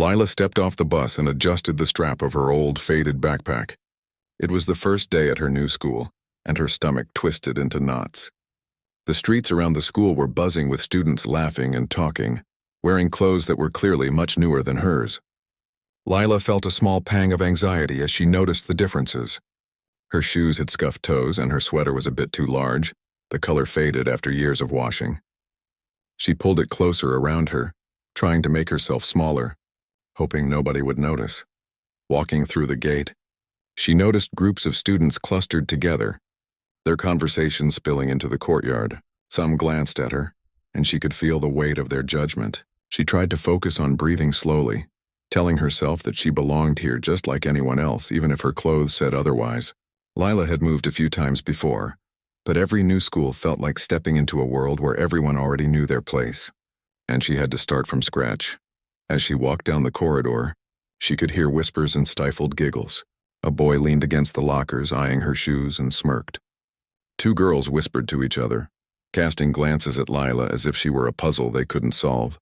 Lila stepped off the bus and adjusted the strap of her old, faded backpack. It was the first day at her new school, and her stomach twisted into knots. The streets around the school were buzzing with students laughing and talking, wearing clothes that were clearly much newer than hers. Lila felt a small pang of anxiety as she noticed the differences. Her shoes had scuffed toes and her sweater was a bit too large, the color faded after years of washing. She pulled it closer around her, trying to make herself smaller, hoping nobody would notice. Walking through the gate, she noticed groups of students clustered together, their conversation spilling into the courtyard. Some glanced at her, and she could feel the weight of their judgment. She tried to focus on breathing slowly, telling herself that she belonged here just like anyone else, even if her clothes said otherwise. Lila had moved a few times before, but every new school felt like stepping into a world where everyone already knew their place, and she had to start from scratch. As she walked down the corridor, she could hear whispers and stifled giggles. A boy leaned against the lockers, eyeing her shoes, and smirked. Two girls whispered to each other, casting glances at Lila as if she were a puzzle they couldn't solve.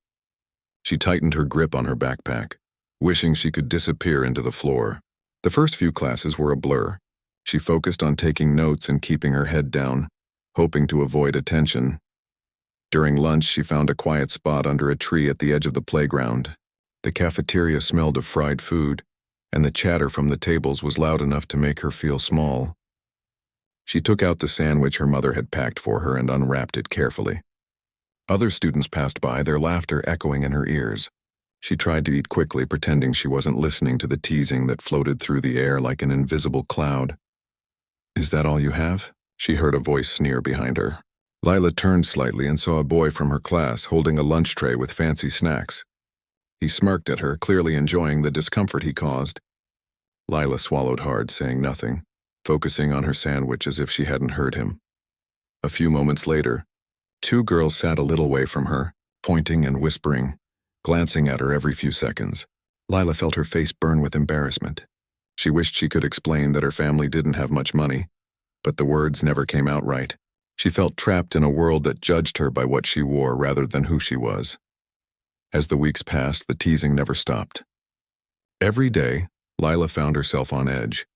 She tightened her grip on her backpack, wishing she could disappear into the floor. The first few classes were a blur. She focused on taking notes and keeping her head down, hoping to avoid attention. During lunch, she found a quiet spot under a tree at the edge of the playground. The cafeteria smelled of fried food, and the chatter from the tables was loud enough to make her feel small. She took out the sandwich her mother had packed for her and unwrapped it carefully. Other students passed by, their laughter echoing in her ears. She tried to eat quickly, pretending she wasn't listening to the teasing that floated through the air like an invisible cloud. "Is that all you have?" She heard a voice sneer behind her. Lila turned slightly and saw a boy from her class holding a lunch tray with fancy snacks. He smirked at her, clearly enjoying the discomfort he caused. Lila swallowed hard, saying nothing, focusing on her sandwich as if she hadn't heard him. A few moments later, two girls sat a little way from her, pointing and whispering, glancing at her every few seconds. Lila felt her face burn with embarrassment. She wished she could explain that her family didn't have much money, but the words never came out right. She felt trapped in a world that judged her by what she wore rather than who she was. As the weeks passed, the teasing never stopped. Every day, Lila found herself on edge,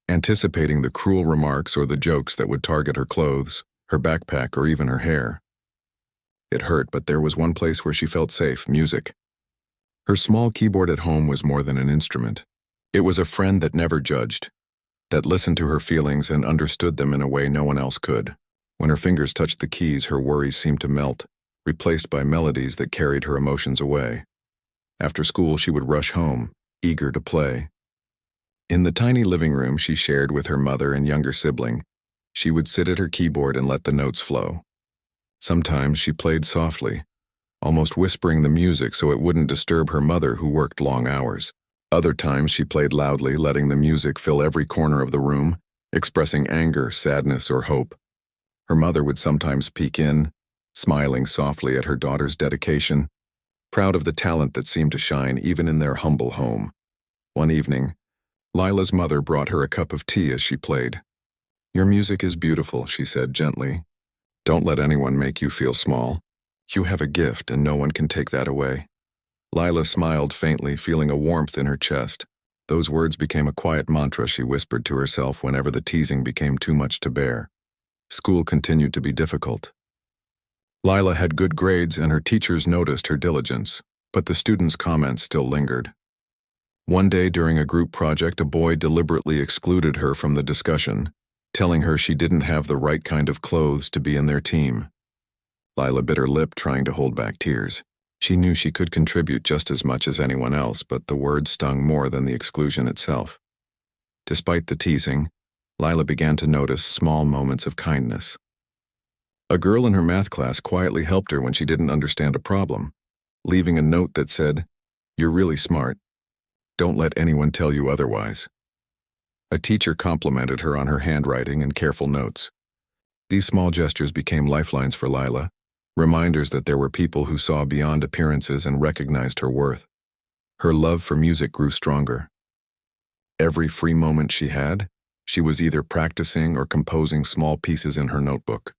anticipating the cruel remarks or the jokes that would target her clothes, her backpack, or even her hair. It hurt, but there was one place where she felt safe: music. Her small keyboard at home was more than an instrument. It was a friend that never judged, that listened to her feelings and understood them in a way no one else could. When her fingers touched the keys, her worries seemed to melt, replaced by melodies that carried her emotions away. After school, she would rush home, eager to play. In the tiny living room she shared with her mother and younger sibling, she would sit at her keyboard and let the notes flow. Sometimes she played softly, almost whispering the music so it wouldn't disturb her mother who worked long hours. Other times she played loudly, letting the music fill every corner of the room, expressing anger, sadness, or hope. Her mother would sometimes peek in, smiling softly at her daughter's dedication, proud of the talent that seemed to shine even in their humble home. One evening, Lila's mother brought her a cup of tea as she played. "Your music is beautiful," she said gently. "Don't let anyone make you feel small. You have a gift and no one can take that away." Lila smiled faintly, feeling a warmth in her chest. Those words became a quiet mantra she whispered to herself whenever the teasing became too much to bear. School continued to be difficult. Lila had good grades and her teachers noticed her diligence, but the students' comments still lingered. One day during a group project, a boy deliberately excluded her from the discussion, telling her she didn't have the right kind of clothes to be in their team. Lila bit her lip, trying to hold back tears. She knew she could contribute just as much as anyone else, but the words stung more than the exclusion itself. Despite the teasing, Lila began to notice small moments of kindness. A girl in her math class quietly helped her when she didn't understand a problem, leaving a note that said, "You're really smart. Don't let anyone tell you otherwise." A teacher complimented her on her handwriting and careful notes. These small gestures became lifelines for Lila, reminders that there were people who saw beyond appearances and recognized her worth. Her love for music grew stronger. Every free moment she had, she was either practicing or composing small pieces in her notebook.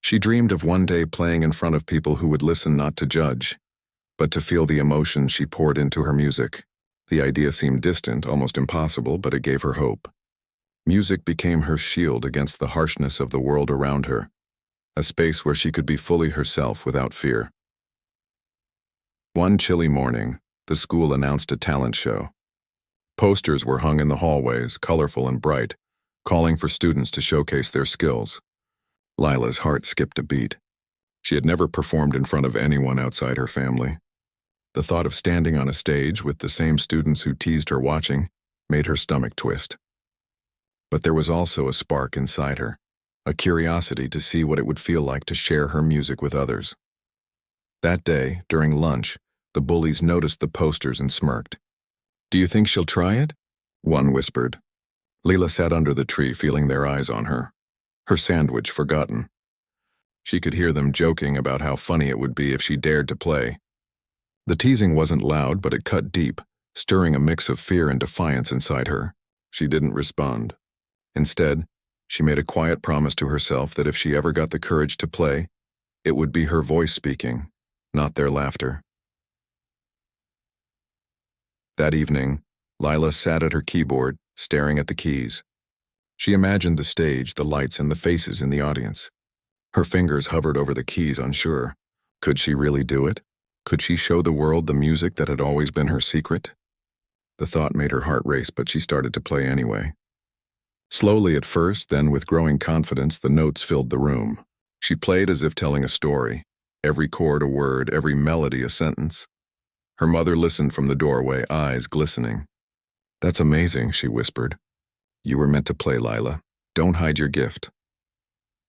She dreamed of one day playing in front of people who would listen, not to judge. but to feel the emotions she poured into her music. The idea seemed distant, almost impossible, but it gave her hope. Music became her shield against the harshness of the world around her, a space where she could be fully herself without fear. One chilly morning, the school announced a talent show. Posters were hung in the hallways, colorful and bright, calling for students to showcase their skills. Lila's heart skipped a beat. She had never performed in front of anyone outside her family. The thought of standing on a stage with the same students who teased her watching made her stomach twist. But there was also a spark inside her, a curiosity to see what it would feel like to share her music with others. That day, during lunch, the bullies noticed the posters and smirked. "Do you think she'll try it?" one whispered. Lila sat under the tree, feeling their eyes on her, her sandwich forgotten. She could hear them joking about how funny it would be if she dared to play. The teasing wasn't loud, but it cut deep, stirring a mix of fear and defiance inside her. She didn't respond. Instead, she made a quiet promise to herself that if she ever got the courage to play, it would be her voice speaking, not their laughter. That evening, Lila sat at her keyboard, staring at the keys. She imagined the stage, the lights, and the faces in the audience. Her fingers hovered over the keys, unsure. Could she really do it? Could she show the world the music that had always been her secret? The thought made her heart race, but she started to play anyway. Slowly at first, then with growing confidence, the notes filled the room. She played as if telling a story, every chord a word, every melody a sentence. Her mother listened from the doorway, eyes glistening. "That's amazing," she whispered. "You were meant to play, Lila. Don't hide your gift."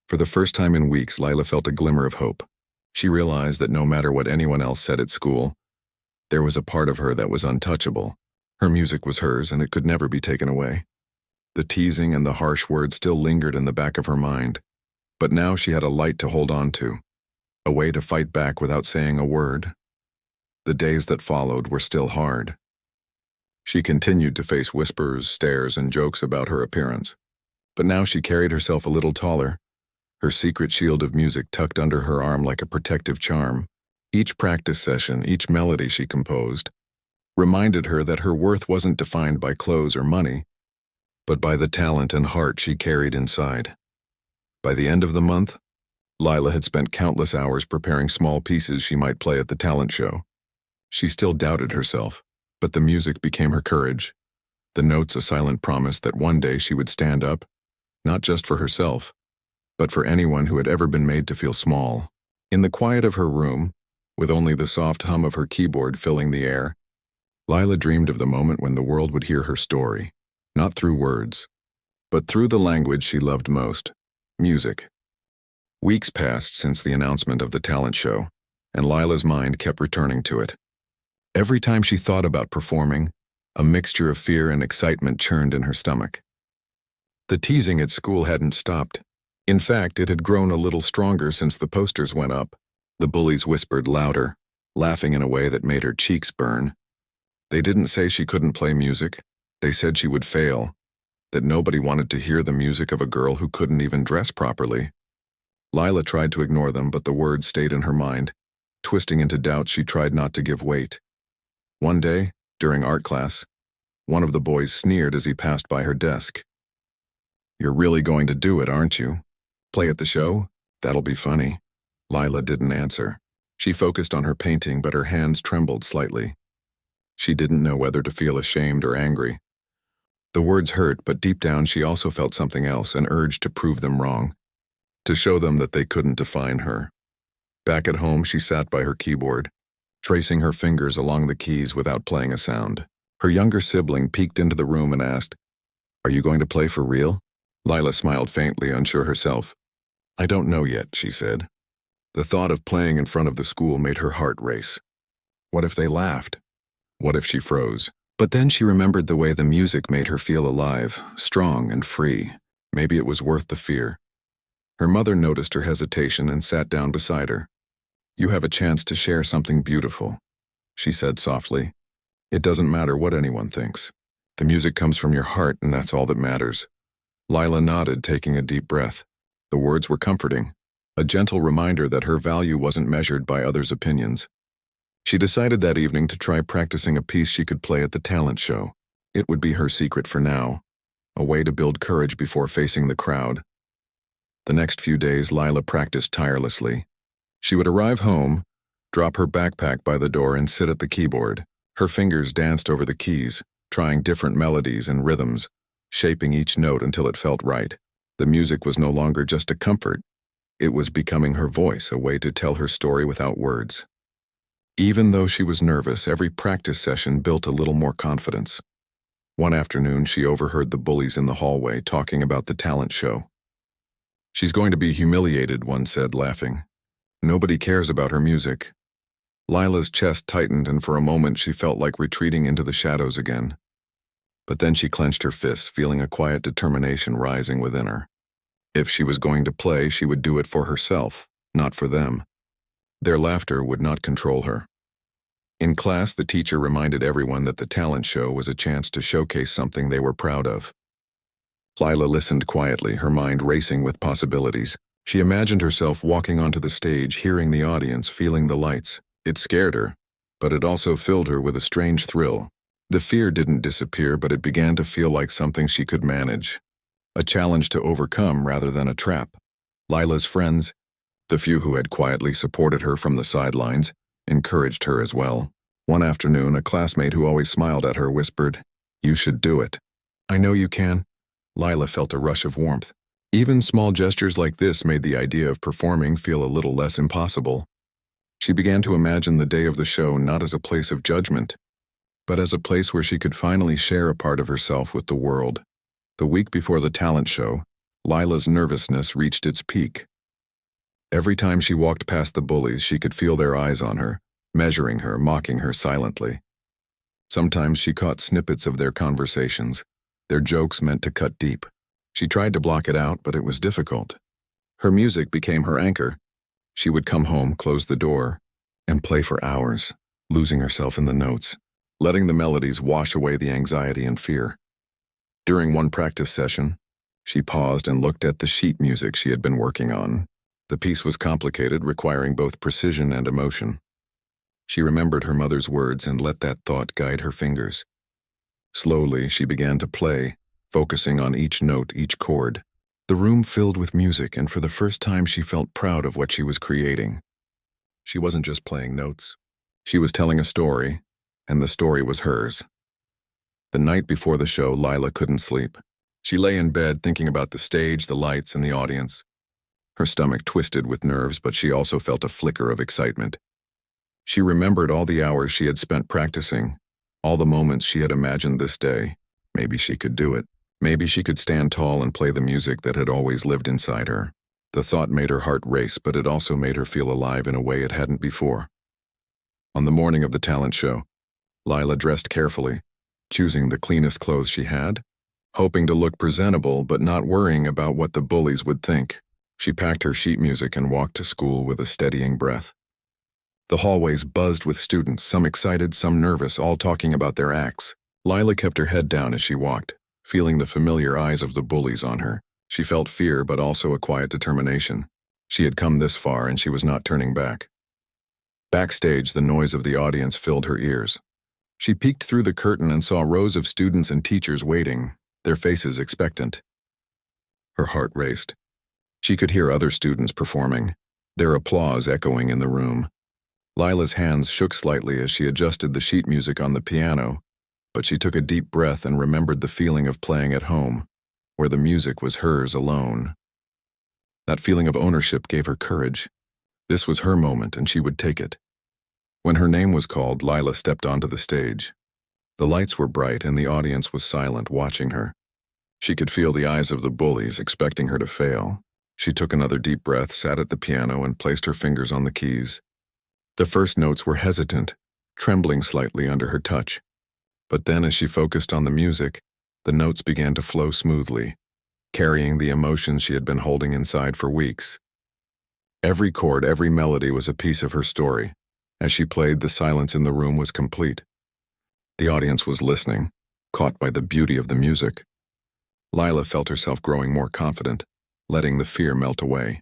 For the first time in weeks, Lila felt a glimmer of hope. She realized that no matter what anyone else said at school, there was a part of her that was untouchable. Her music was hers, and it could never be taken away. The teasing and the harsh words still lingered in the back of her mind, but now she had a light to hold on to, a way to fight back without saying a word. The days that followed were still hard. She continued to face whispers, stares, and jokes about her appearance, but now she carried herself a little taller, her secret shield of music tucked under her arm like a protective charm. Each practice session, each melody she composed, reminded her that her worth wasn't defined by clothes or money, but by the talent and heart she carried inside. By the end of the month, Lila had spent countless hours preparing small pieces she might play at the talent show. She still doubted herself, but the music became her courage, the notes a silent promise that one day she would stand up, not just for herself, but for anyone who had ever been made to feel small. In the quiet of her room, with only the soft hum of her keyboard filling the air, Lila dreamed of the moment when the world would hear her story, not through words, but through the language she loved most, music. Weeks passed since the announcement of the talent show, and Lila's mind kept returning to it. Every time she thought about performing, a mixture of fear and excitement churned in her stomach. The teasing at school hadn't stopped. In fact, it had grown a little stronger since the posters went up. The bullies whispered louder, laughing in a way that made her cheeks burn. They didn't say she couldn't play music. They said she would fail, that nobody wanted to hear the music of a girl who couldn't even dress properly. Lila tried to ignore them, but the words stayed in her mind. Twisting into doubt, she tried not to give weight. One day, during art class, one of the boys sneered as he passed by her desk. "You're really going to do it, aren't you? Play at the show? That'll be funny." Lila didn't answer. She focused on her painting, but her hands trembled slightly. She didn't know whether to feel ashamed or angry. The words hurt, but deep down she also felt something else, an urge to prove them wrong, to show them that they couldn't define her. Back at home, she sat by her keyboard, tracing her fingers along the keys without playing a sound. Her younger sibling peeked into the room and asked, "Are you going to play for real?" Lila smiled faintly, unsure herself. "I don't know yet," she said. The thought of playing in front of the school made her heart race. What if they laughed? What if she froze? But then she remembered the way the music made her feel alive, strong and free. Maybe it was worth the fear. Her mother noticed her hesitation and sat down beside her. "You have a chance to share something beautiful," she said softly. "It doesn't matter what anyone thinks. The music comes from your heart, and that's all that matters." Lila nodded, taking a deep breath. The words were comforting, a gentle reminder that her value wasn't measured by others' opinions. She decided that evening to try practicing a piece she could play at the talent show. It would be her secret for now, a way to build courage before facing the crowd. The next few days, Lila practiced tirelessly. She would arrive home, drop her backpack by the door, and sit at the keyboard. Her fingers danced over the keys, trying different melodies and rhythms, shaping each note until it felt right. The music was no longer just a comfort. It was becoming her voice, a way to tell her story without words. Even though she was nervous, every practice session built a little more confidence. One afternoon, she overheard the bullies in the hallway talking about the talent show. "She's going to be humiliated," one said, laughing. "Nobody cares about her music." Lila's chest tightened, and for a moment she felt like retreating into the shadows again. But then she clenched her fists, feeling a quiet determination rising within her. If she was going to play, she would do it for herself, not for them. Their laughter would not control her. In class, the teacher reminded everyone that the talent show was a chance to showcase something they were proud of. Lila listened quietly, her mind racing with possibilities. She imagined herself walking onto the stage, hearing the audience, feeling the lights. It scared her, but it also filled her with a strange thrill. The fear didn't disappear, but it began to feel like something she could manage. A challenge to overcome rather than a trap. Lila's friends, the few who had quietly supported her from the sidelines, encouraged her as well. One afternoon, a classmate who always smiled at her whispered, "You should do it." "I know you can." Lila felt a rush of warmth. Even small gestures like this made the idea of performing feel a little less impossible. She began to imagine the day of the show not as a place of judgment, but as a place where she could finally share a part of herself with the world. The week before the talent show, Lila's nervousness reached its peak. Every time she walked past the bullies, she could feel their eyes on her, measuring her, mocking her silently. Sometimes she caught snippets of their conversations, their jokes meant to cut deep. She tried to block it out, but it was difficult. Her music became her anchor. She would come home, close the door, and play for hours, losing herself in the notes, letting the melodies wash away the anxiety and fear. During one practice session, she paused and looked at the sheet music she had been working on. The piece was complicated, requiring both precision and emotion. She remembered her mother's words and let that thought guide her fingers. Slowly, she began to play, focusing on each note, each chord. The room filled with music, and for the first time she felt proud of what she was creating. She wasn't just playing notes. She was telling a story, and the story was hers. The night before the show, Lila couldn't sleep. She lay in bed thinking about the stage, the lights, and the audience. Her stomach twisted with nerves, but she also felt a flicker of excitement. She remembered all the hours she had spent practicing, all the moments she had imagined this day. Maybe she could do it. Maybe she could stand tall and play the music that had always lived inside her. The thought made her heart race, but it also made her feel alive in a way it hadn't before. On the morning of the talent show, Lila dressed carefully, choosing the cleanest clothes she had, hoping to look presentable but not worrying about what the bullies would think. She packed her sheet music and walked to school with a steadying breath. The hallways buzzed with students, some excited, some nervous, all talking about their acts. Lila kept her head down as she walked, feeling the familiar eyes of the bullies on her. She felt fear, but also a quiet determination. She had come this far, and she was not turning back. Backstage, the noise of the audience filled her ears. She peeked through the curtain and saw rows of students and teachers waiting, their faces expectant. Her heart raced. She could hear other students performing, their applause echoing in the room. Lila's hands shook slightly as she adjusted the sheet music on the piano, but she took a deep breath and remembered the feeling of playing at home, where the music was hers alone. That feeling of ownership gave her courage. This was her moment, and she would take it. When her name was called, Lila stepped onto the stage. The lights were bright, and the audience was silent, watching her. She could feel the eyes of the bullies, expecting her to fail. She took another deep breath, sat at the piano, and placed her fingers on the keys. The first notes were hesitant, trembling slightly under her touch. But then, as she focused on the music, the notes began to flow smoothly, carrying the emotions she had been holding inside for weeks. Every chord, every melody was a piece of her story. As she played, the silence in the room was complete. The audience was listening, caught by the beauty of the music. Lila felt herself growing more confident, letting the fear melt away.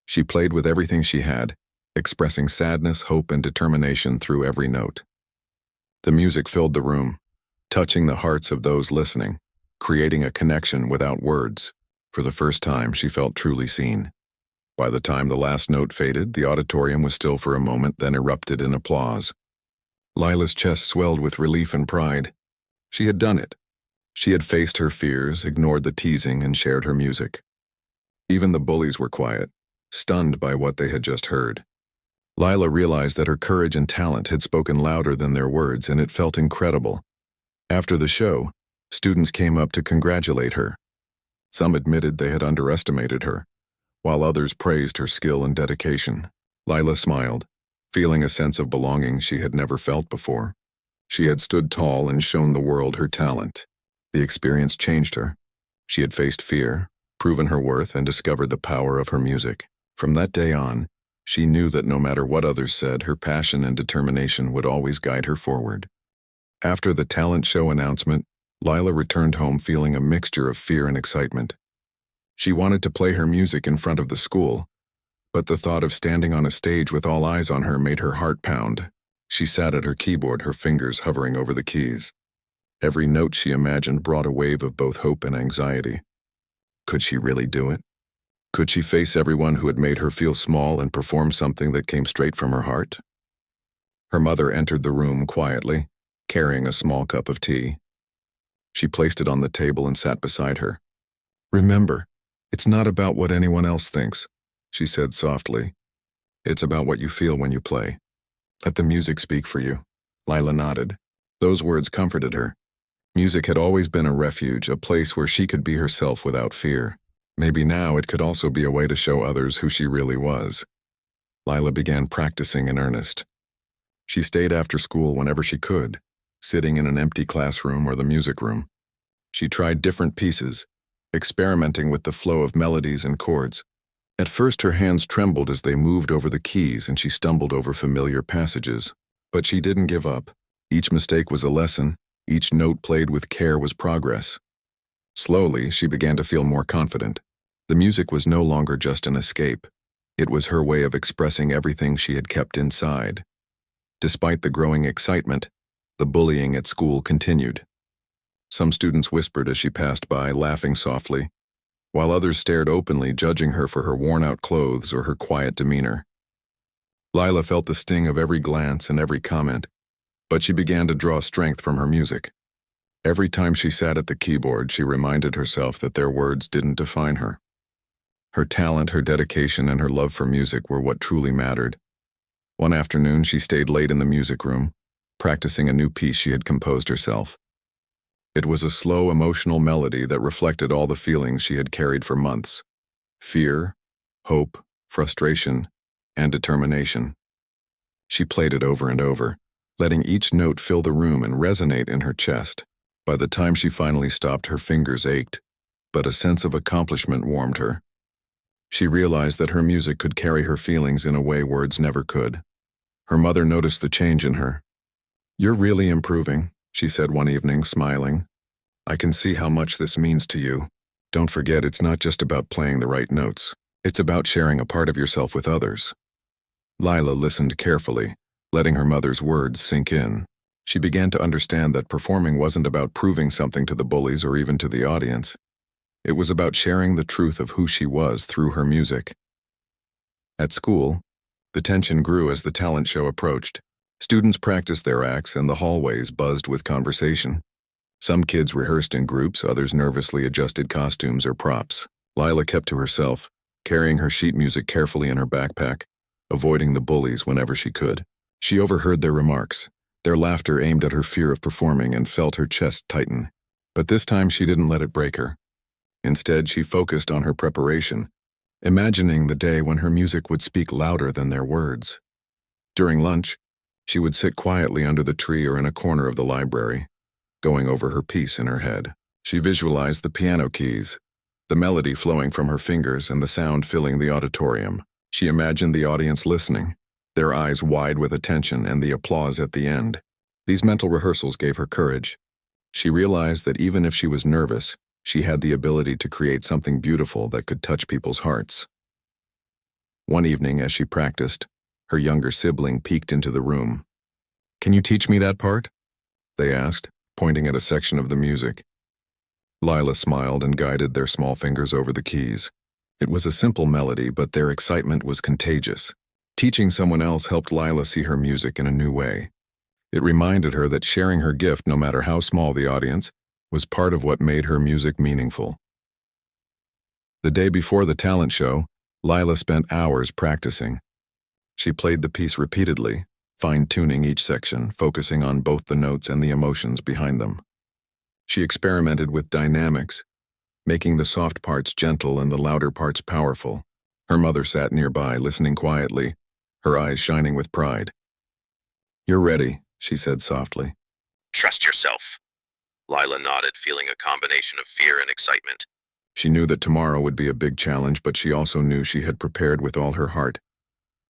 She played with everything she had, expressing sadness, hope, and determination through every note. The music filled the room, touching the hearts of those listening, creating a connection without words. For the first time, she felt truly seen. By the time the last note faded, the auditorium was still for a moment, then erupted in applause. Lila's chest swelled with relief and pride. She had done it. She had faced her fears, ignored the teasing, and shared her music. Even the bullies were quiet, stunned by what they had just heard. Lila realized that her courage and talent had spoken louder than their words, and it felt incredible. After the show, students came up to congratulate her. Some admitted they had underestimated her, while others praised her skill and dedication. Lila smiled, feeling a sense of belonging she had never felt before. She had stood tall and shown the world her talent. The experience changed her. She had faced fear, proven her worth, and discovered the power of her music. From that day on, she knew that no matter what others said, her passion and determination would always guide her forward. After the talent show announcement, Lila returned home feeling a mixture of fear and excitement. She wanted to play her music in front of the school, but the thought of standing on a stage with all eyes on her made her heart pound. She sat at her keyboard, her fingers hovering over the keys. Every note she imagined brought a wave of both hope and anxiety. Could she really do it? Could she face everyone who had made her feel small and perform something that came straight from her heart? Her mother entered the room quietly, carrying a small cup of tea. She placed it on the table and sat beside her. "Remember, it's not about what anyone else thinks," she said softly. "It's about what you feel when you play. Let the music speak for you." Lila nodded. Those words comforted her. Music had always been a refuge, a place where she could be herself without fear. Maybe now it could also be a way to show others who she really was. Lila began practicing in earnest. She stayed after school whenever she could, sitting in an empty classroom or the music room. She tried different pieces, experimenting with the flow of melodies and chords. At first her hands trembled as they moved over the keys and she stumbled over familiar passages. But she didn't give up. Each mistake was a lesson. Each note played with care was progress. Slowly, she began to feel more confident. The music was no longer just an escape. It was her way of expressing everything she had kept inside. Despite the growing excitement, the bullying at school continued. Some students whispered as she passed by, laughing softly, while others stared openly, judging her for her worn-out clothes or her quiet demeanor. Lila felt the sting of every glance and every comment, but she began to draw strength from her music. Every time she sat at the keyboard, she reminded herself that their words didn't define her. Her talent, her dedication, and her love for music were what truly mattered. One afternoon, she stayed late in the music room, practicing a new piece she had composed herself. It was a slow, emotional melody that reflected all the feelings she had carried for months: fear, hope, frustration, and determination. She played it over and over, letting each note fill the room and resonate in her chest. By the time she finally stopped, her fingers ached, but a sense of accomplishment warmed her. She realized that her music could carry her feelings in a way words never could. Her mother noticed the change in her. "You're really improving," she said one evening, smiling. "I can see how much this means to you. Don't forget, it's not just about playing the right notes. It's about sharing a part of yourself with others." Lila listened carefully, letting her mother's words sink in. She began to understand that performing wasn't about proving something to the bullies or even to the audience. It was about sharing the truth of who she was through her music. At school, the tension grew as the talent show approached. Students practiced their acts and the hallways buzzed with conversation. Some kids rehearsed in groups, others nervously adjusted costumes or props. Lila kept to herself, carrying her sheet music carefully in her backpack, avoiding the bullies whenever she could. She overheard their remarks, their laughter aimed at her fear of performing, and felt her chest tighten. But this time she didn't let it break her. Instead, she focused on her preparation, imagining the day when her music would speak louder than their words. During lunch, she would sit quietly under the tree or in a corner of the library, going over her piece in her head. She visualized the piano keys, the melody flowing from her fingers and the sound filling the auditorium. She imagined the audience listening, their eyes wide with attention, and the applause at the end. These mental rehearsals gave her courage. She realized that even if she was nervous, she had the ability to create something beautiful that could touch people's hearts. One evening, as she practiced, Her younger sibling peeked into the room. "Can you teach me that part?" they asked, pointing at a section of the music. Lila smiled and guided their small fingers over the keys. It was a simple melody, but their excitement was contagious. Teaching someone else helped Lila see her music in a new way. It reminded her that sharing her gift, no matter how small the audience, was part of what made her music meaningful. The day before the talent show, Lila spent hours practicing. She played the piece repeatedly, fine-tuning each section, focusing on both the notes and the emotions behind them. She experimented with dynamics, making the soft parts gentle and the louder parts powerful. Her mother sat nearby, listening quietly, her eyes shining with pride. "You're ready," she said softly. "Trust yourself." Lila nodded, feeling a combination of fear and excitement. She knew that tomorrow would be a big challenge, but she also knew she had prepared with all her heart.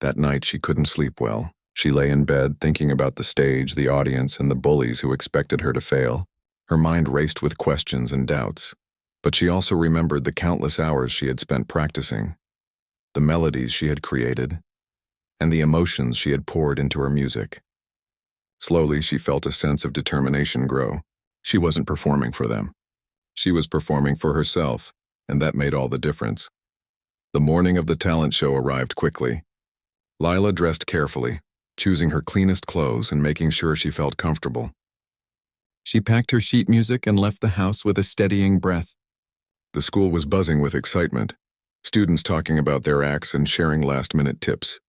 That night she couldn't sleep well. She lay in bed, thinking about the stage, the audience, and the bullies who expected her to fail. Her mind raced with questions and doubts. But she also remembered the countless hours she had spent practicing, the melodies she had created, and the emotions she had poured into her music. Slowly, she felt a sense of determination grow. She wasn't performing for them. She was performing for herself, and that made all the difference. The morning of the talent show arrived quickly. Lila dressed carefully, choosing her cleanest clothes and making sure she felt comfortable. She packed her sheet music and left the house with a steadying breath. The school was buzzing with excitement, students talking about their acts and sharing last-minute tips.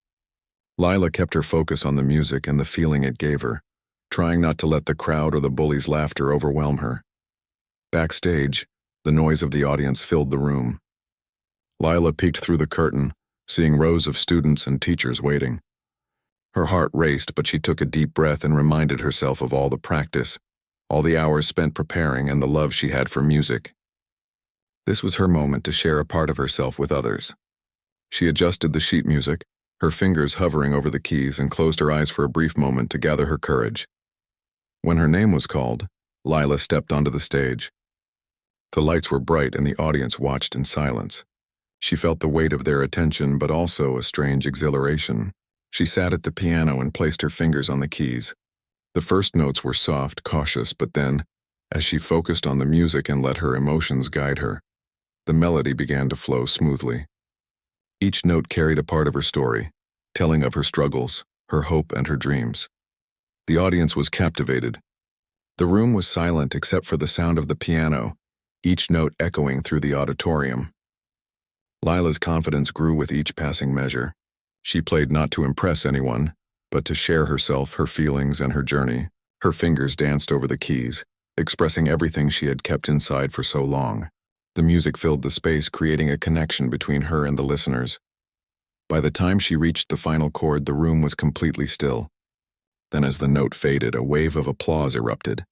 Lila kept her focus on the music and the feeling it gave her, trying not to let the crowd or the bullies' laughter overwhelm her. Backstage, the noise of the audience filled the room. Lila peeked through the curtain, seeing rows of students and teachers waiting. Her heart raced, but she took a deep breath and reminded herself of all the practice, all the hours spent preparing, and the love she had for music. This was her moment to share a part of herself with others. She adjusted the sheet music, her fingers hovering over the keys, and closed her eyes for a brief moment to gather her courage. When her name was called, Lila stepped onto the stage. The lights were bright and the audience watched in silence. She felt the weight of their attention, but also a strange exhilaration. She sat at the piano and placed her fingers on the keys. The first notes were soft, cautious, but then, as she focused on the music and let her emotions guide her, the melody began to flow smoothly. Each note carried a part of her story, telling of her struggles, her hope, and her dreams. The audience was captivated. The room was silent except for the sound of the piano, each note echoing through the auditorium. Lila's confidence grew with each passing measure. She played not to impress anyone, but to share herself, her feelings, and her journey. Her fingers danced over the keys, expressing everything she had kept inside for so long. The music filled the space, creating a connection between her and the listeners. By the time she reached the final chord, the room was completely still. Then as the note faded, a wave of applause erupted.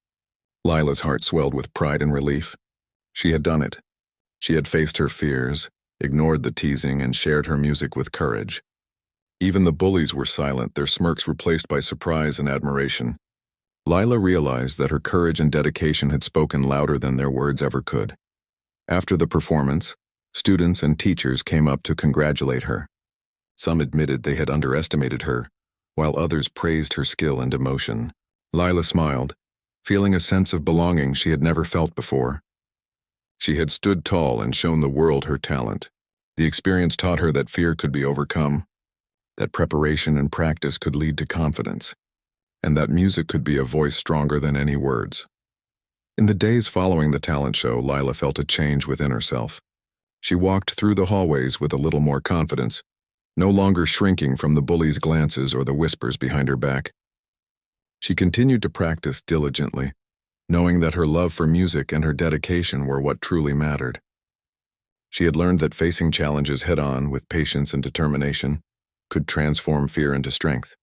Lila's heart swelled with pride and relief. She had done it. She had faced her fears, ignored the teasing, and shared her music with courage. Even the bullies were silent, their smirks replaced by surprise and admiration. Lila realized that her courage and dedication had spoken louder than their words ever could. After the performance, students and teachers came up to congratulate her. Some admitted they had underestimated her, while others praised her skill and emotion. Lila smiled, feeling a sense of belonging she had never felt before. She had stood tall and shown the world her talent. The experience taught her that fear could be overcome, that preparation and practice could lead to confidence, and that music could be a voice stronger than any words. In the days following the talent show, Lila felt a change within herself. She walked through the hallways with a little more confidence, no longer shrinking from the bullies' glances or the whispers behind her back. She continued to practice diligently, knowing that her love for music and her dedication were what truly mattered. She had learned that facing challenges head-on with patience and determination could transform fear into strength.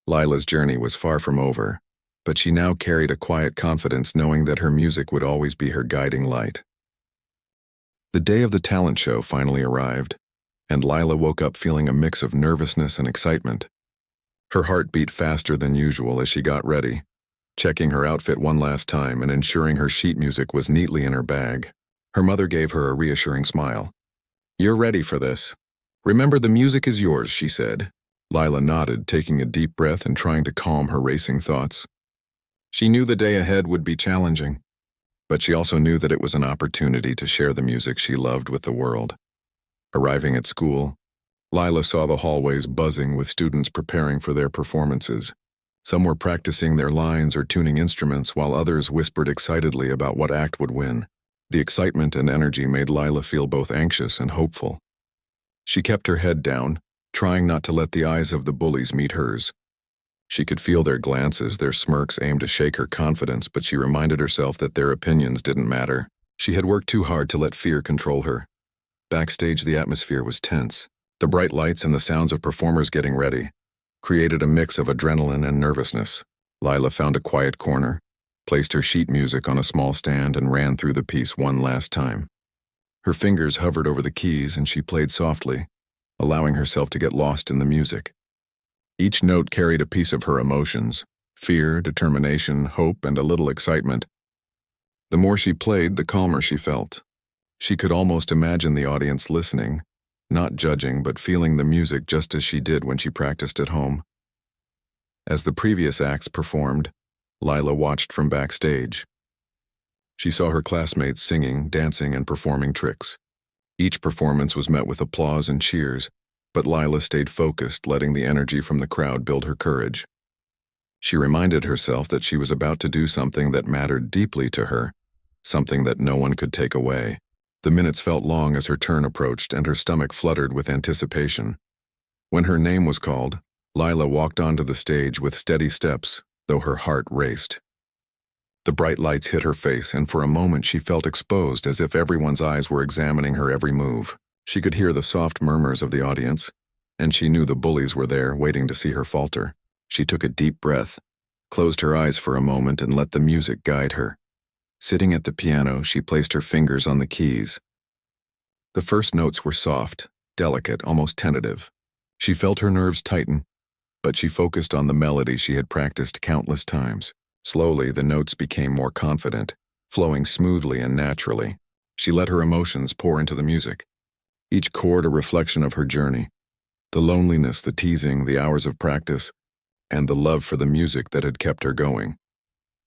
Lila's journey was far from over, but she now carried a quiet confidence, knowing that her music would always be her guiding light. The day of the talent show finally arrived, and Lila woke up feeling a mix of nervousness and excitement. Her heart beat faster than usual as she got ready, checking her outfit one last time and ensuring her sheet music was neatly in her bag. Her mother gave her a reassuring smile. "You're ready for this. Remember, the music is yours," she said, Lila nodded, taking a deep breath and trying to calm her racing thoughts. She knew the day ahead would be challenging, but she also knew that it was an opportunity to share the music she loved with the world. Arriving at school, Lila saw the hallways buzzing with students preparing for their performances. Some were practicing their lines or tuning instruments, while others whispered excitedly about what act would win. The excitement and energy made Lila feel both anxious and hopeful. She kept her head down, trying not to let the eyes of the bullies meet hers. She could feel their glances, their smirks aimed to shake her confidence, but she reminded herself that their opinions didn't matter. She had worked too hard to let fear control her. Backstage, the atmosphere was tense. The bright lights and the sounds of performers getting ready created a mix of adrenaline and nervousness. Lila found a quiet corner, placed her sheet music on a small stand, and ran through the piece one last time. Her fingers hovered over the keys and she played softly, allowing herself to get lost in the music. Each note carried a piece of her emotions: fear, determination, hope, and a little excitement. The more she played, the calmer she felt. She could almost imagine the audience listening, not judging but feeling the music just as she did when she practiced at home. As the previous acts performed, Lila watched from backstage. She saw her classmates singing, dancing, and performing tricks. Each performance was met with applause and cheers, but Lila stayed focused, letting the energy from the crowd build her courage. She reminded herself that she was about to do something that mattered deeply to her, something that no one could take away. The minutes felt long as her turn approached, and her stomach fluttered with anticipation. When her name was called, Lila walked onto the stage with steady steps, though her heart raced. The bright lights hit her face, and for a moment she felt exposed, as if everyone's eyes were examining her every move. She could hear the soft murmurs of the audience, and she knew the bullies were there, waiting to see her falter. She took a deep breath, closed her eyes for a moment, and let the music guide her. Sitting at the piano, she placed her fingers on the keys. The first notes were soft, delicate, almost tentative. She felt her nerves tighten, but she focused on the melody she had practiced countless times. Slowly, the notes became more confident, flowing smoothly and naturally. She let her emotions pour into the music, each chord a reflection of her journey: the loneliness, the teasing, the hours of practice, and the love for the music that had kept her going.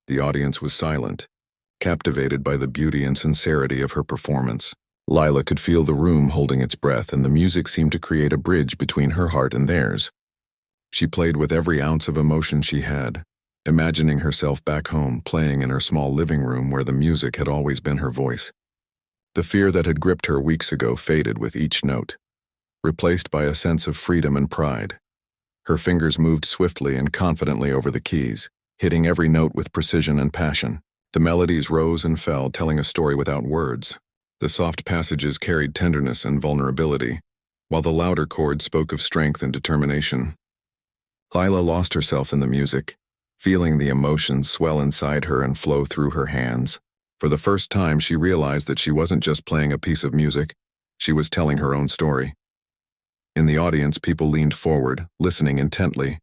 The audience was silent, captivated by the beauty and sincerity of her performance. Lila could feel the room holding its breath, and the music seemed to create a bridge between her heart and theirs. She played with every ounce of emotion she had, imagining herself back home, playing in her small living room where the music had always been her voice. The fear that had gripped her weeks ago faded with each note, replaced by a sense of freedom and pride. Her fingers moved swiftly and confidently over the keys, hitting every note with precision and passion. The melodies rose and fell, telling a story without words. The soft passages carried tenderness and vulnerability, while the louder chords spoke of strength and determination. Lila lost herself in the music, feeling the emotions swell inside her and flow through her hands. For the first time, she realized that she wasn't just playing a piece of music, she was telling her own story. In the audience, people leaned forward, listening intently.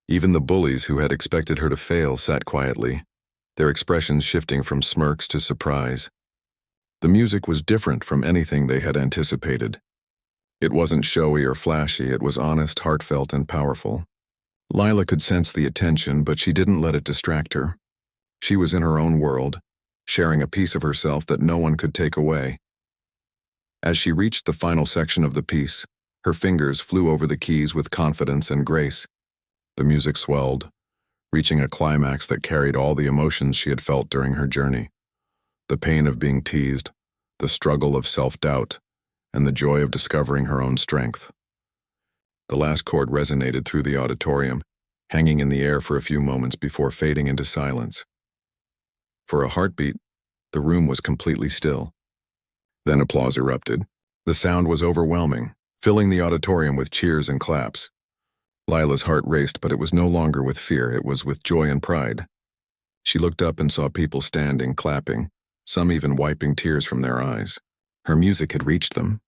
Even the bullies who had expected her to fail sat quietly, their expressions shifting from smirks to surprise. The music was different from anything they had anticipated. It wasn't showy or flashy, it was honest, heartfelt, and powerful. Lila could sense the attention, but she didn't let it distract her. She was in her own world, sharing a piece of herself that no one could take away. As she reached the final section of the piece, her fingers flew over the keys with confidence and grace. The music swelled, reaching a climax that carried all the emotions she had felt during her journey: the pain of being teased, the struggle of self-doubt, and the joy of discovering her own strength. The last chord resonated through the auditorium, hanging in the air for a few moments before fading into silence. For a heartbeat, the room was completely still. Then applause erupted. The sound was overwhelming, filling the auditorium with cheers and claps. Lila's heart raced, but it was no longer with fear, it was with joy and pride. She looked up and saw people standing, clapping, some even wiping tears from their eyes. Her music had reached them.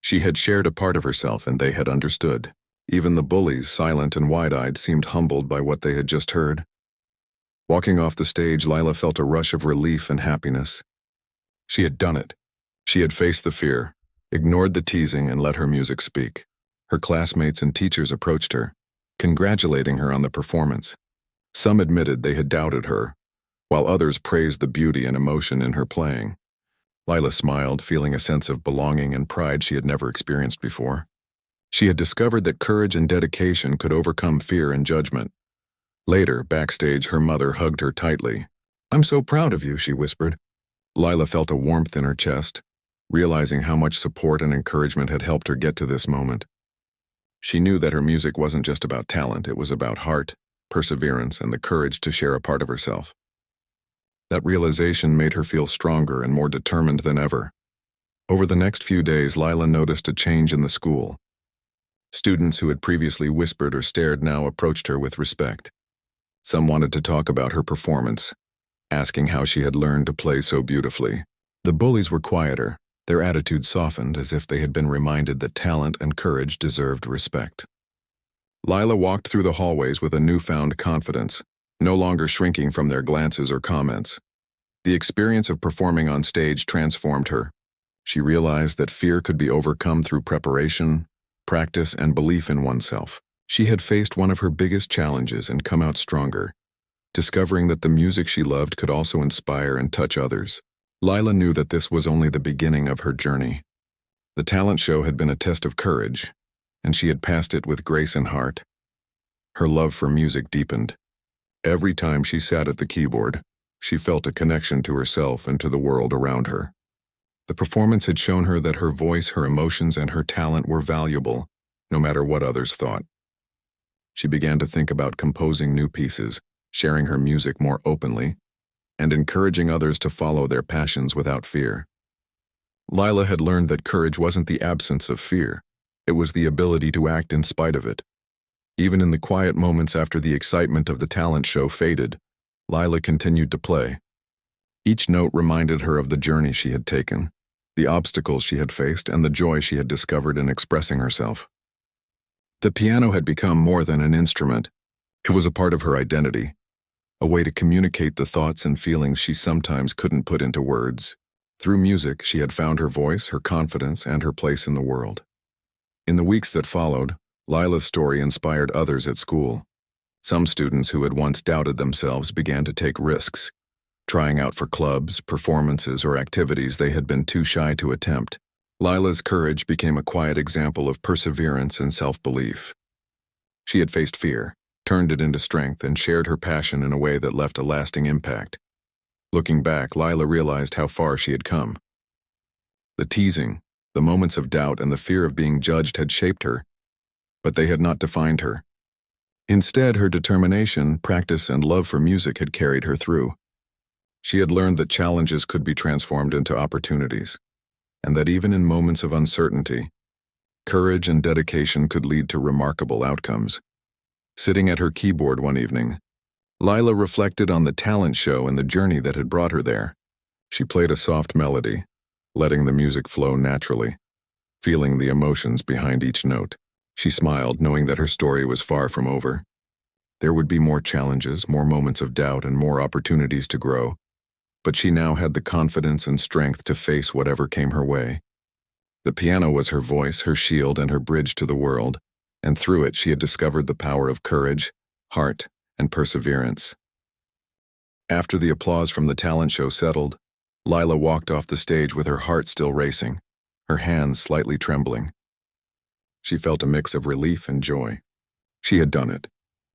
She had shared a part of herself, and they had understood. Even the bullies, silent and wide-eyed, seemed humbled by what they had just heard. Walking off the stage, Lila felt a rush of relief and happiness. She had done it. She had faced the fear, ignored the teasing, and let her music speak. Her classmates and teachers approached her, congratulating her on the performance. Some admitted they had doubted her, while others praised the beauty and emotion in her playing. Lila smiled, feeling a sense of belonging and pride she had never experienced before. She had discovered that courage and dedication could overcome fear and judgment. Later, backstage, her mother hugged her tightly. "I'm so proud of you," she whispered. Lila felt a warmth in her chest, realizing how much support and encouragement had helped her get to this moment. She knew that her music wasn't just about talent, it was about heart, perseverance, and the courage to share a part of herself. That realization made her feel stronger and more determined than ever. Over the next few days, Lila noticed a change in the school. Students who had previously whispered or stared now approached her with respect. Some wanted to talk about her performance, asking how she had learned to play so beautifully. The bullies were quieter, their attitudes softened as if they had been reminded that talent and courage deserved respect. Lila walked through the hallways with a newfound confidence, no longer shrinking from their glances or comments. The experience of performing on stage transformed her. She realized that fear could be overcome through preparation, practice, and belief in oneself. She had faced one of her biggest challenges and come out stronger, discovering that the music she loved could also inspire and touch others. Lila knew that this was only the beginning of her journey. The talent show had been a test of courage, and she had passed it with grace and heart. Her love for music deepened. Every time she sat at the keyboard, she felt a connection to herself and to the world around her. The performance had shown her that her voice, her emotions, and her talent were valuable, no matter what others thought. She began to think about composing new pieces, sharing her music more openly, and encouraging others to follow their passions without fear. Lila had learned that courage wasn't the absence of fear, it was the ability to act in spite of it. Even in the quiet moments after the excitement of the talent show faded, Lila continued to play. Each note reminded her of the journey she had taken, the obstacles she had faced, and the joy she had discovered in expressing herself. The piano had become more than an instrument. It was a part of her identity, a way to communicate the thoughts and feelings she sometimes couldn't put into words. Through music, she had found her voice, her confidence, and her place in the world. In the weeks that followed, Lila's story inspired others at school. Some students who had once doubted themselves began to take risks, trying out for clubs, performances, or activities they had been too shy to attempt. Lila's courage became a quiet example of perseverance and self-belief. She had faced fear, turned it into strength, and shared her passion in a way that left a lasting impact. Looking back, Lila realized how far she had come. The teasing, the moments of doubt, and the fear of being judged had shaped her, but they had not defined her. Instead, her determination, practice, and love for music had carried her through. She had learned that challenges could be transformed into opportunities, and that even in moments of uncertainty, courage and dedication could lead to remarkable outcomes. Sitting at her keyboard one evening, Lila reflected on the talent show and the journey that had brought her there. She played a soft melody, letting the music flow naturally, feeling the emotions behind each note. She smiled, knowing that her story was far from over. There would be more challenges, more moments of doubt, and more opportunities to grow, but she now had the confidence and strength to face whatever came her way. The piano was her voice, her shield, and her bridge to the world, and through it she had discovered the power of courage, heart, and perseverance. After the applause from the talent show settled, Lila walked off the stage with her heart still racing, her hands slightly trembling. She felt a mix of relief and joy. She had done it.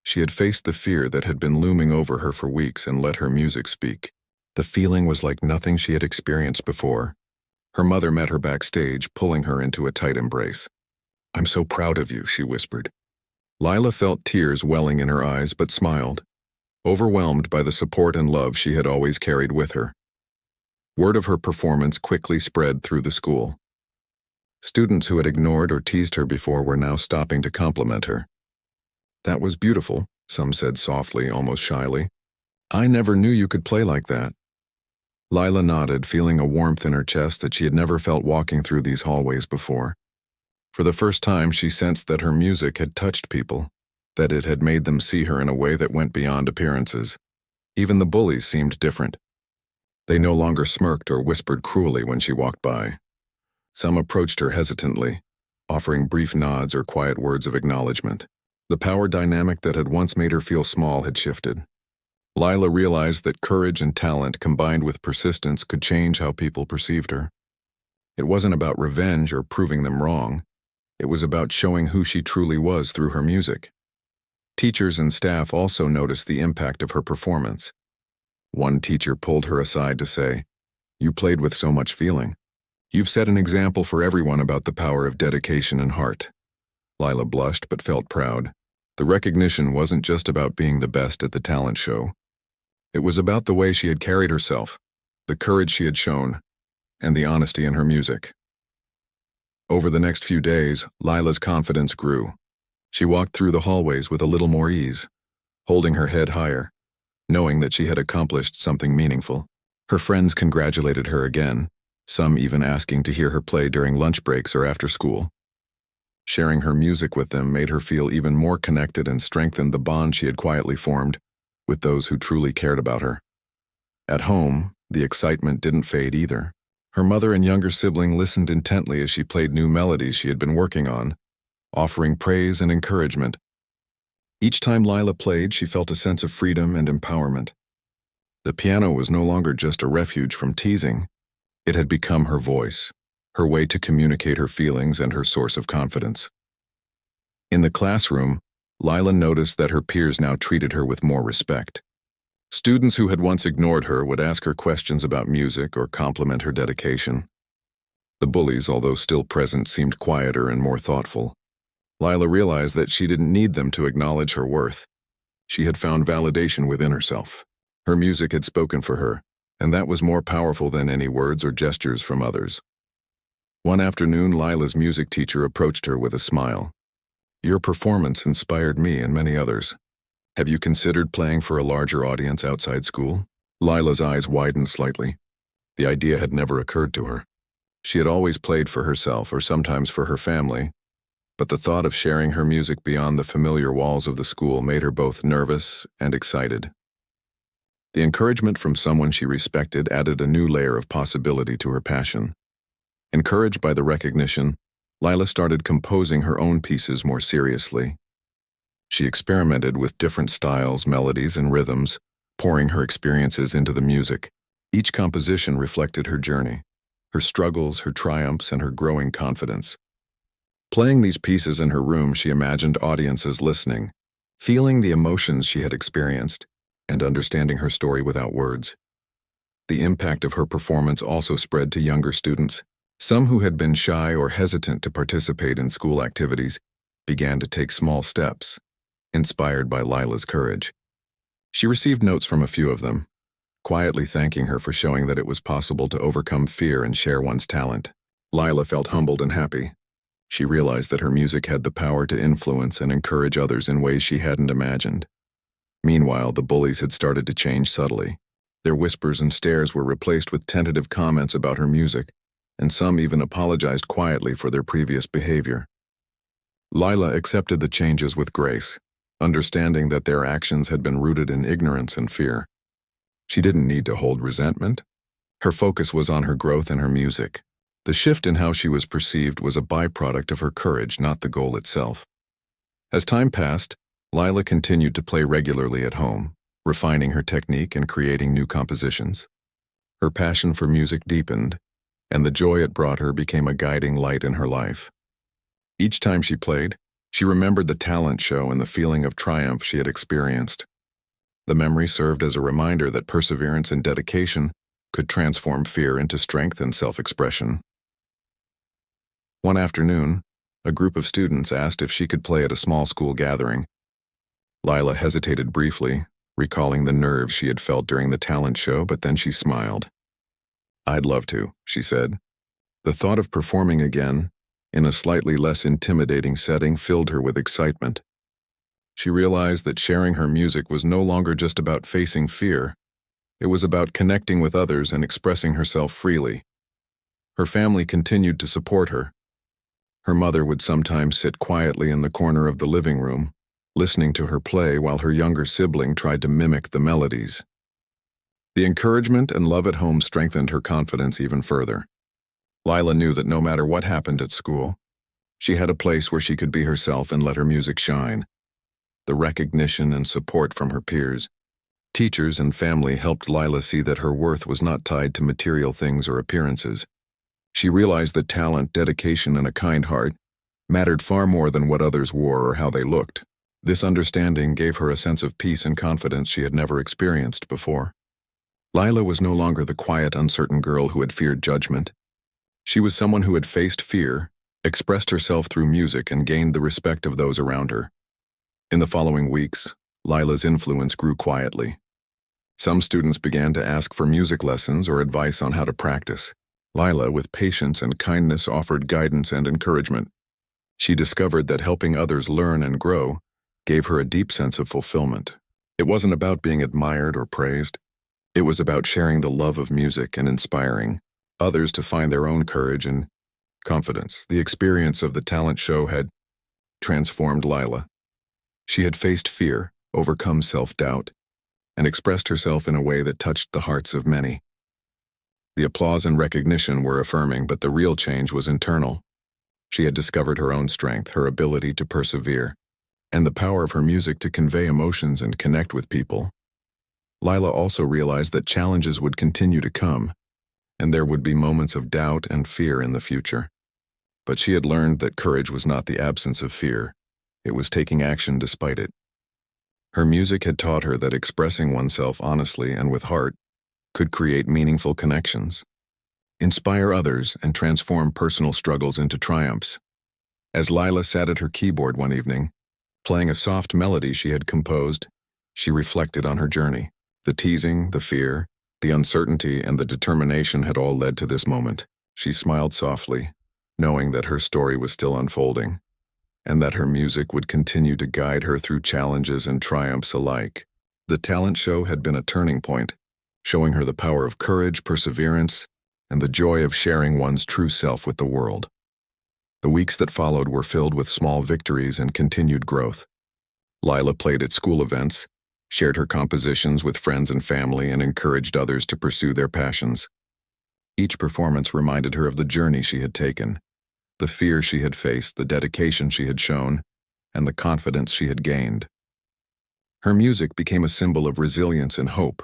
She had faced the fear that had been looming over her for weeks and let her music speak. The feeling was like nothing she had experienced before. Her mother met her backstage, pulling her into a tight embrace. "I'm so proud of you," she whispered. Lila felt tears welling in her eyes but smiled, overwhelmed by the support and love she had always carried with her. Word of her performance quickly spread through the school. Students who had ignored or teased her before were now stopping to compliment her. "That was beautiful," some said softly, almost shyly. "I never knew you could play like that." Lila nodded, feeling a warmth in her chest that she had never felt walking through these hallways before. For the first time, she sensed that her music had touched people, that it had made them see her in a way that went beyond appearances. Even the bullies seemed different. They no longer smirked or whispered cruelly when she walked by. Some approached her hesitantly, offering brief nods or quiet words of acknowledgement. The power dynamic that had once made her feel small had shifted. Lila realized that courage and talent combined with persistence could change how people perceived her. It wasn't about revenge or proving them wrong. It was about showing who she truly was through her music. Teachers and staff also noticed the impact of her performance. One teacher pulled her aside to say, "You played with so much feeling. You've set an example for everyone about the power of dedication and heart." Lila blushed but felt proud. The recognition wasn't just about being the best at the talent show. It was about the way she had carried herself, the courage she had shown, and the honesty in her music. Over the next few days, Lila's confidence grew. She walked through the hallways with a little more ease, holding her head higher, knowing that she had accomplished something meaningful. Her friends congratulated her again, some even asking to hear her play during lunch breaks or after school. Sharing her music with them made her feel even more connected and strengthened the bond she had quietly formed with those who truly cared about her. At home, the excitement didn't fade either. Her mother and younger sibling listened intently as she played new melodies she had been working on, offering praise and encouragement. Each time Lila played, she felt a sense of freedom and empowerment. The piano was no longer just a refuge from teasing. It had become her voice, her way to communicate her feelings and her source of confidence. In the classroom, Lila noticed that her peers now treated her with more respect. Students who had once ignored her would ask her questions about music or compliment her dedication. The bullies, although still present, seemed quieter and more thoughtful. Lila realized that she didn't need them to acknowledge her worth. She had found validation within herself. Her music had spoken for her, and that was more powerful than any words or gestures from others. One afternoon, Lila's music teacher approached her with a smile. "Your performance inspired me and many others. Have you considered playing for a larger audience outside school?" Lila's eyes widened slightly. The idea had never occurred to her. She had always played for herself or sometimes for her family, but the thought of sharing her music beyond the familiar walls of the school made her both nervous and excited. The encouragement from someone she respected added a new layer of possibility to her passion. Encouraged by the recognition, Lila started composing her own pieces more seriously. She experimented with different styles, melodies, and rhythms, pouring her experiences into the music. Each composition reflected her journey, her struggles, her triumphs, and her growing confidence. Playing these pieces in her room, she imagined audiences listening, feeling the emotions she had experienced, and understanding her story without words. The impact of her performance also spread to younger students. Some who had been shy or hesitant to participate in school activities began to take small steps, inspired by Lila's courage. She received notes from a few of them, quietly thanking her for showing that it was possible to overcome fear and share one's talent. Lila felt humbled and happy. She realized that her music had the power to influence and encourage others in ways she hadn't imagined. Meanwhile, the bullies had started to change subtly. Their whispers and stares were replaced with tentative comments about her music, and some even apologized quietly for their previous behavior. Lila accepted the changes with grace, understanding that their actions had been rooted in ignorance and fear. She didn't need to hold resentment. Her focus was on her growth and her music. The shift in how she was perceived was a byproduct of her courage, not the goal itself. As time passed, Lila continued to play regularly at home, refining her technique and creating new compositions. Her passion for music deepened, and the joy it brought her became a guiding light in her life. Each time she played, she remembered the talent show and the feeling of triumph she had experienced. The memory served as a reminder that perseverance and dedication could transform fear into strength and self-expression. One afternoon, a group of students asked if she could play at a small school gathering. Lila hesitated briefly, recalling the nerves she had felt during the talent show, but then she smiled. "I'd love to," she said. The thought of performing again, in a slightly less intimidating setting, filled her with excitement. She realized that sharing her music was no longer just about facing fear. It was about connecting with others and expressing herself freely. Her family continued to support her. Her mother would sometimes sit quietly in the corner of the living room, listening to her play while her younger sibling tried to mimic the melodies. The encouragement and love at home strengthened her confidence even further. Lila knew that no matter what happened at school, she had a place where she could be herself and let her music shine. the recognition and support from her peers. Teachers and family helped Lila see that her worth was not tied to material things or appearances. She realized that talent, dedication, and a kind heart mattered far more than what others wore or how they looked. This understanding gave her a sense of peace and confidence she had never experienced before. Lila was no longer the quiet, uncertain girl who had feared judgment. She was someone who had faced fear, expressed herself through music, and gained the respect of those around her. In the following weeks, Lila's influence grew quietly. Some students began to ask for music lessons or advice on how to practice. Lila, with patience and kindness, offered guidance and encouragement. She discovered that helping others learn and grow gave her a deep sense of fulfillment. It wasn't about being admired or praised. It was about sharing the love of music and inspiring others to find their own courage and confidence. The experience of the talent show had transformed Lila. She had faced fear, overcome self-doubt, and expressed herself in a way that touched the hearts of many. The applause and recognition were affirming, but the real change was internal. She had discovered her own strength, her ability to persevere, and the power of her music to convey emotions and connect with people. Lila also realized that challenges would continue to come, and there would be moments of doubt and fear in the future. But she had learned that courage was not the absence of fear. It was taking action despite it. Her music had taught her that expressing oneself honestly and with heart could create meaningful connections, inspire others, and transform personal struggles into triumphs. As Lila sat at her keyboard one evening, playing a soft melody she had composed, she reflected on her journey. The teasing, the fear, the uncertainty, and the determination had all led to this moment. She smiled softly, knowing that her story was still unfolding, and that her music would continue to guide her through challenges and triumphs alike. The talent show had been a turning point, showing her the power of courage, perseverance, and the joy of sharing one's true self with the world. The weeks that followed were filled with small victories and continued growth. Lila played at school events, shared her compositions with friends and family, and encouraged others to pursue their passions. Each performance reminded her of the journey she had taken, the fear she had faced, the dedication she had shown, and the confidence she had gained. Her music became a symbol of resilience and hope,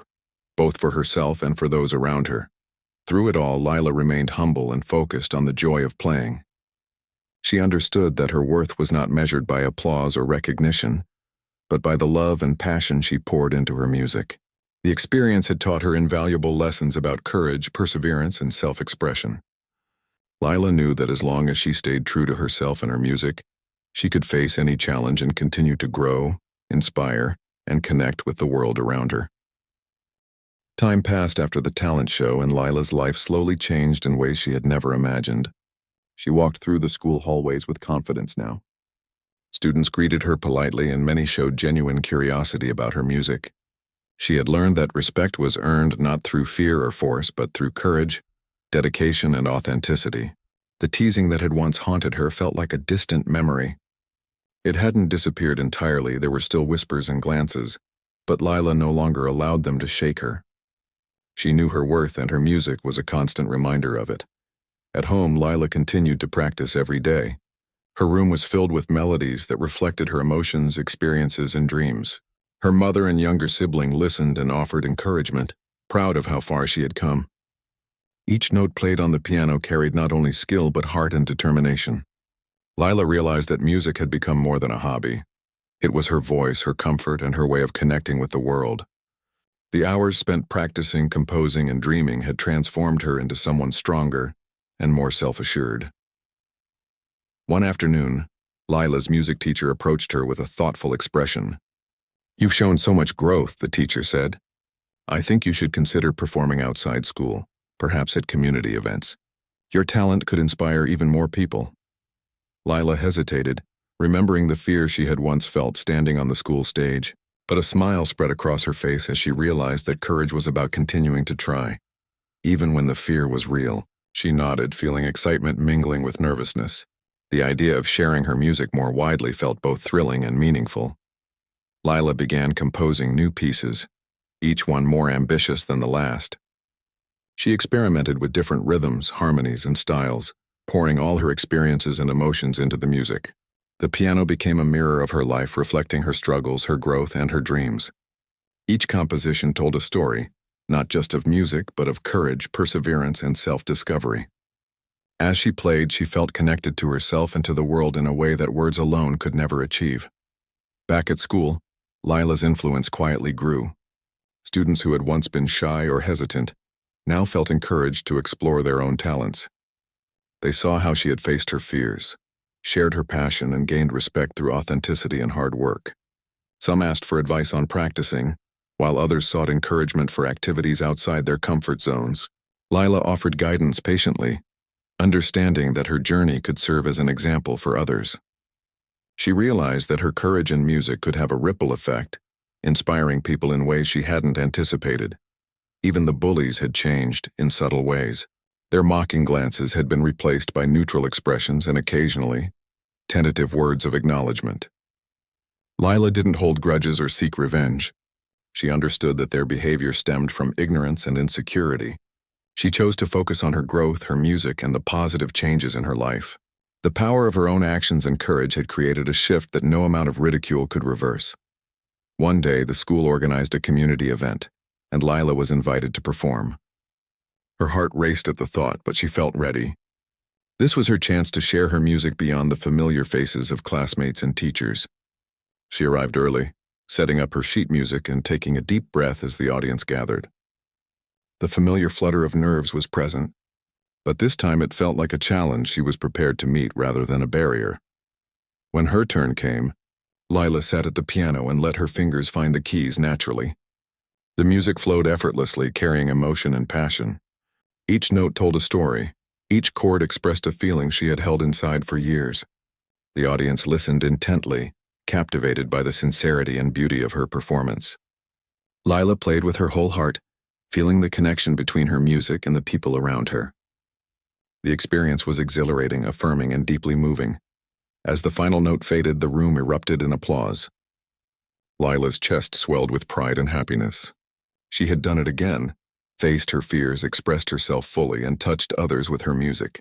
both for herself and for those around her. Through it all, Lila remained humble and focused on the joy of playing. She understood that her worth was not measured by applause or recognition, but by the love and passion she poured into her music. The experience had taught her invaluable lessons about courage, perseverance, and self-expression. Lila knew that as long as she stayed true to herself and her music, she could face any challenge and continue to grow, inspire, and connect with the world around her. Time passed after the talent show, and Lila's life slowly changed in ways she had never imagined. She walked through the school hallways with confidence now. Students greeted her politely, and many showed genuine curiosity about her music. She had learned that respect was earned not through fear or force, but through courage, dedication, and authenticity. The teasing that had once haunted her felt like a distant memory. It hadn't disappeared entirely. There were still whispers and glances, but Lila no longer allowed them to shake her. She knew her worth, and her music was a constant reminder of it. At home, Lila continued to practice every day. Her room was filled with melodies that reflected her emotions, experiences, and dreams. Her mother and younger sibling listened and offered encouragement, proud of how far she had come. Each note played on the piano carried not only skill but heart and determination. Lila realized that music had become more than a hobby. It was her voice, her comfort, and her way of connecting with the world. The hours spent practicing, composing, and dreaming had transformed her into someone stronger and more self-assured. One afternoon, Lila's music teacher approached her with a thoughtful expression. "You've shown so much growth," the teacher said. "I think you should consider performing outside school, perhaps at community events. Your talent could inspire even more people." Lila hesitated, remembering the fear she had once felt standing on the school stage, but a smile spread across her face as she realized that courage was about continuing to try. Even when the fear was real, she nodded, feeling excitement mingling with nervousness. The idea of sharing her music more widely felt both thrilling and meaningful. Lila began composing new pieces, each one more ambitious than the last. She experimented with different rhythms, harmonies, and styles, pouring all her experiences and emotions into the music. The piano became a mirror of her life, reflecting her struggles, her growth, and her dreams. Each composition told a story, not just of music, but of courage, perseverance, and self-discovery. As she played, she felt connected to herself and to the world in a way that words alone could never achieve. Back at school, Lila's influence quietly grew. Students who had once been shy or hesitant now felt encouraged to explore their own talents. They saw how she had faced her fears, shared her passion, and gained respect through authenticity and hard work. Some asked for advice on practicing, while others sought encouragement for activities outside their comfort zones. Lila offered guidance patiently, understanding that her journey could serve as an example for others. She realized that her courage in music could have a ripple effect, inspiring people in ways she hadn't anticipated. Even the bullies had changed in subtle ways. Their mocking glances had been replaced by neutral expressions and occasionally, tentative words of acknowledgement. Lila didn't hold grudges or seek revenge. She understood that their behavior stemmed from ignorance and insecurity. She chose to focus on her growth, her music, and the positive changes in her life. The power of her own actions and courage had created a shift that no amount of ridicule could reverse. One day, the school organized a community event, and Lila was invited to perform. Her heart raced at the thought, but she felt ready. This was her chance to share her music beyond the familiar faces of classmates and teachers. She arrived early, setting up her sheet music and taking a deep breath as the audience gathered. The familiar flutter of nerves was present, but this time it felt like a challenge she was prepared to meet rather than a barrier. When her turn came, Lila sat at the piano and let her fingers find the keys naturally. The music flowed effortlessly, carrying emotion and passion. Each note told a story. Each chord expressed a feeling she had held inside for years. The audience listened intently, captivated by the sincerity and beauty of her performance. Lila played with her whole heart, feeling the connection between her music and the people around her. The experience was exhilarating, affirming, and deeply moving. As the final note faded, the room erupted in applause. Lila's chest swelled with pride and happiness. She had done it again, faced her fears, expressed herself fully, and touched others with her music.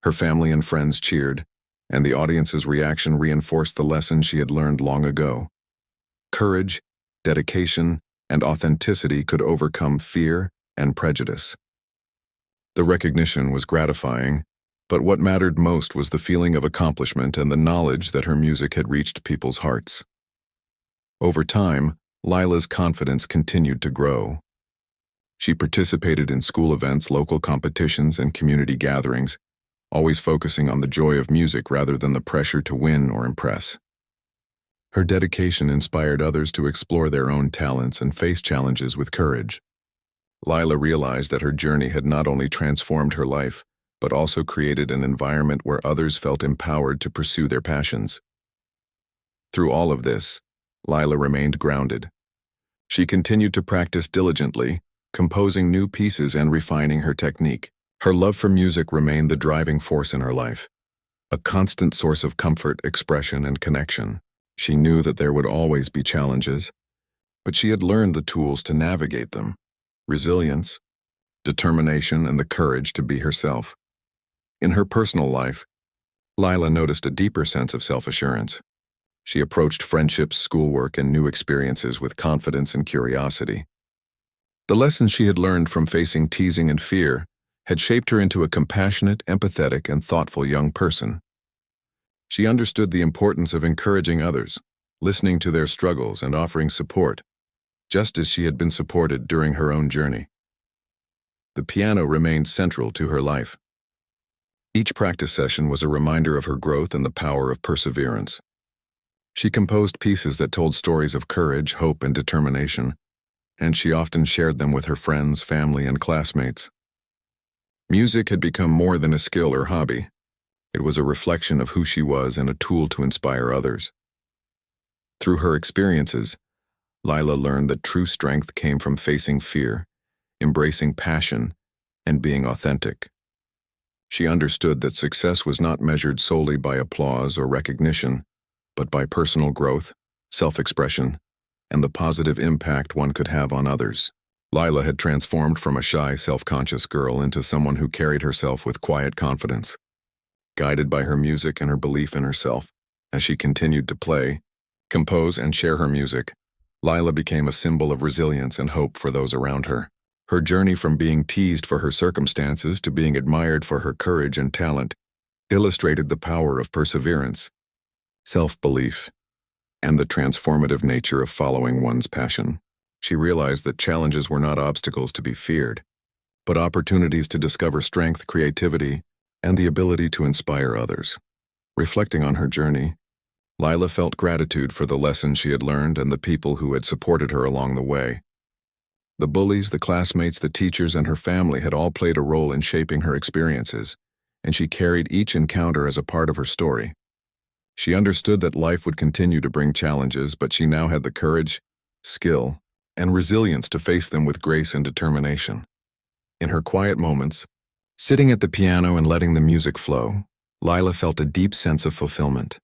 Her family and friends cheered, and the audience's reaction reinforced the lesson she had learned long ago. Courage, dedication, and authenticity could overcome fear and prejudice. The recognition was gratifying, but what mattered most was the feeling of accomplishment and the knowledge that her music had reached people's hearts. Over time, Lila's confidence continued to grow. She participated in school events, local competitions, and community gatherings, always focusing on the joy of music rather than the pressure to win or impress. Her dedication inspired others to explore their own talents and face challenges with courage. Lila realized that her journey had not only transformed her life, but also created an environment where others felt empowered to pursue their passions. Through all of this, Lila remained grounded. She continued to practice diligently, composing new pieces and refining her technique. Her love for music remained the driving force in her life, a constant source of comfort, expression, and connection. She knew that there would always be challenges, but she had learned the tools to navigate them: resilience, determination, and the courage to be herself. In her personal life, Lila noticed a deeper sense of self-assurance. She approached friendships, schoolwork, and new experiences with confidence and curiosity. The lessons she had learned from facing teasing and fear had shaped her into a compassionate, empathetic, and thoughtful young person. She understood the importance of encouraging others, listening to their struggles, and offering support, just as she had been supported during her own journey. The piano remained central to her life. Each practice session was a reminder of her growth and the power of perseverance. She composed pieces that told stories of courage, hope, and determination, and she often shared them with her friends, family, and classmates. Music had become more than a skill or hobby. It was a reflection of who she was and a tool to inspire others. Through her experiences, Lila learned that true strength came from facing fear, embracing passion, and being authentic. She understood that success was not measured solely by applause or recognition, but by personal growth, self-expression, and the positive impact one could have on others. Lila had transformed from a shy, self-conscious girl into someone who carried herself with quiet confidence. Guided by her music and her belief in herself, As she continued to play, compose, and share her music, Lila became a symbol of resilience and hope for those around her. Her journey from being teased for her circumstances to being admired for her courage and talent illustrated the power of perseverance, self-belief, and the transformative nature of following one's passion. She realized that challenges were not obstacles to be feared, but opportunities to discover strength, creativity, and the ability to inspire others. Reflecting on her journey, Lila felt gratitude for the lessons she had learned and the people who had supported her along the way. The bullies, the classmates, the teachers, and her family had all played a role in shaping her experiences, and she carried each encounter as a part of her story. She understood that life would continue to bring challenges, but she now had the courage, skill, and resilience to face them with grace and determination. In her quiet moments, sitting at the piano and letting the music flow, Lila felt a deep sense of fulfillment.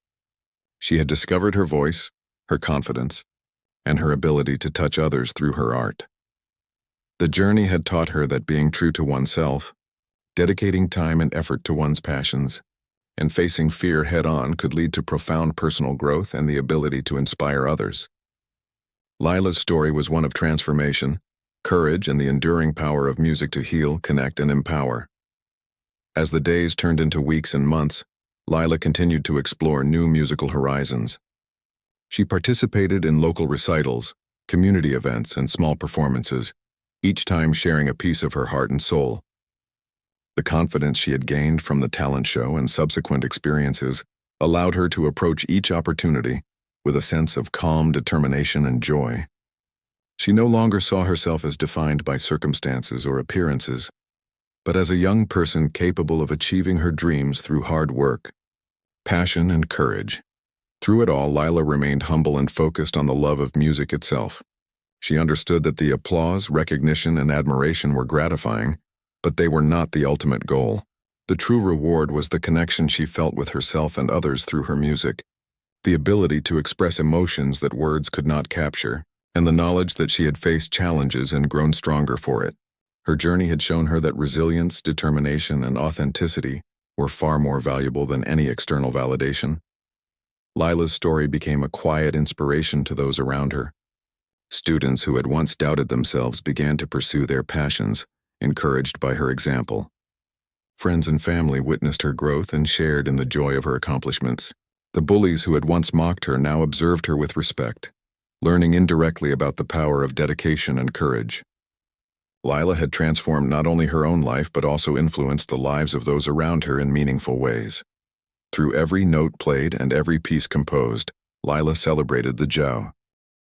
She had discovered her voice, her confidence, and her ability to touch others through her art. The journey had taught her that being true to oneself, dedicating time and effort to one's passions, and facing fear head-on could lead to profound personal growth and the ability to inspire others. Lila's story was one of transformation, courage, and the enduring power of music to heal, connect, and empower. As the days turned into weeks and months, Lila continued to explore new musical horizons. She participated in local recitals, community events, and small performances, each time sharing a piece of her heart and soul. The confidence she had gained from the talent show and subsequent experiences allowed her to approach each opportunity with a sense of calm determination and joy. She no longer saw herself as defined by circumstances or appearances, but as a young person capable of achieving her dreams through hard work, passion, and courage. Through it all, Lila remained humble and focused on the love of music itself. She understood that the applause, recognition, and admiration were gratifying, but they were not the ultimate goal. The true reward was the connection she felt with herself and others through her music, the ability to express emotions that words could not capture, and the knowledge that she had faced challenges and grown stronger for it. Her journey had shown her that resilience, determination, and authenticity were far more valuable than any external validation. Lila's story became a quiet inspiration to those around her. Students who had once doubted themselves began to pursue their passions, encouraged by her example. Friends and family witnessed her growth and shared in the joy of her accomplishments. The bullies who had once mocked her now observed her with respect, learning indirectly about the power of dedication and courage. Lila had transformed not only her own life but also influenced the lives of those around her in meaningful ways. Through every note played and every piece composed, Lila celebrated the joy